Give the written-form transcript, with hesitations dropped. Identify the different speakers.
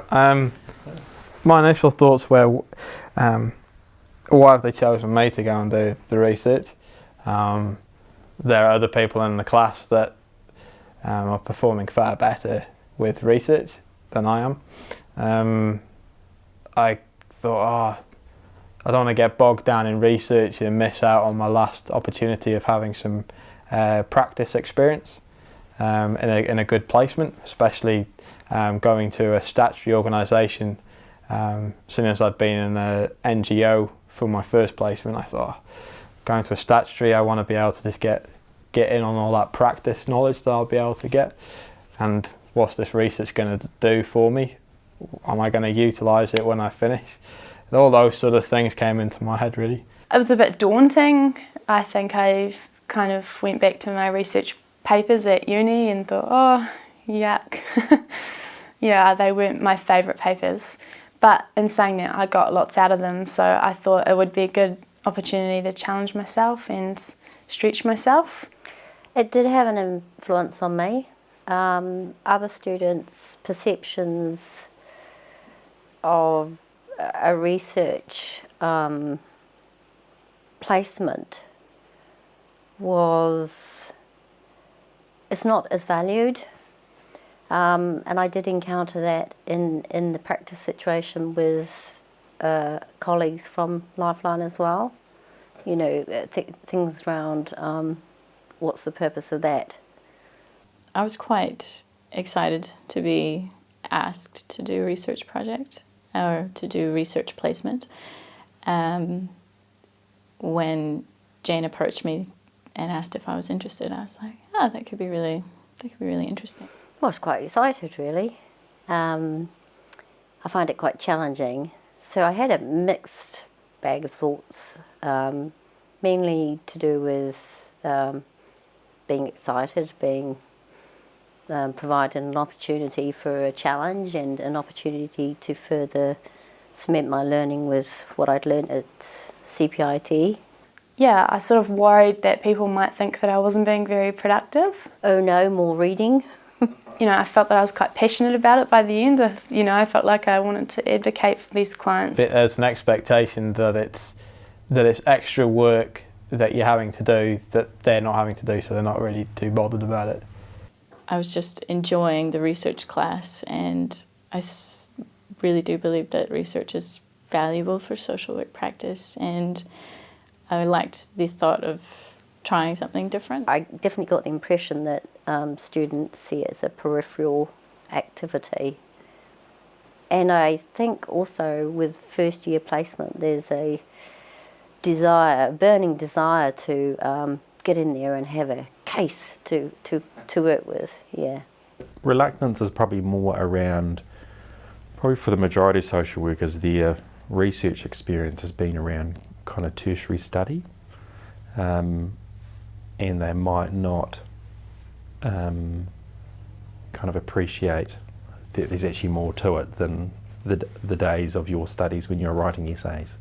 Speaker 1: My initial thoughts were, why have they chosen me to go and do the research? There are other people in the class that are performing far better with research than I am. I thought, I don't want to get bogged down in research and miss out on my last opportunity of having some practice experience in a good placement, especially going to a statutory organisation. As soon as I'd been in an NGO for my first placement, I thought, going to a statutory, I want to be able to just get in on all that practice knowledge that I'll be able to get. And what's this research going to do for me? Am I going to utilise it when I finish? And all those sort of things came into my head, really.
Speaker 2: It was a bit daunting. I think I kind of went back to my research papers at uni and thought, oh, yuck. Yeah, they weren't my favourite papers. But in saying that, I got lots out of them, so I thought it would be a good opportunity to challenge myself and stretch myself.
Speaker 3: It did have an influence on me. Other students' perceptions of a research placement it's not as valued. And I did encounter that in the practice situation with colleagues from Lifeline as well. You know, things around what's the purpose of that.
Speaker 4: I was quite excited to be asked to do a research project or to do research placement. When Jane approached me and asked if I was interested, I was like, oh, that could be really interesting.
Speaker 3: I was quite excited, really. I find it quite challenging. So I had a mixed bag of thoughts, mainly to do with being excited, being provided an opportunity for a challenge and an opportunity to further cement my learning with what I'd learnt at CPIT.
Speaker 2: Yeah, I sort of worried that people might think that I wasn't being very productive.
Speaker 3: Oh no, more reading.
Speaker 2: You know, I felt that I was quite passionate about it by the end. You know, I felt like I wanted to advocate for these clients.
Speaker 1: There's an expectation that it's extra work that you're having to do that they're not having to do, so they're not really too bothered about it.
Speaker 4: I was just enjoying the research class, and I really do believe that research is valuable for social work practice, and I liked the thought of trying something different.
Speaker 3: I definitely got the impression that students see it as a peripheral activity. And I think also with first year placement there's a burning desire to get in there and have a case to work with, yeah.
Speaker 5: Reluctance is probably more around, probably for the majority of social workers, their research experience has been around kind of tertiary study, and they might not kind of appreciate that there's actually more to it than the days of your studies when you're writing essays.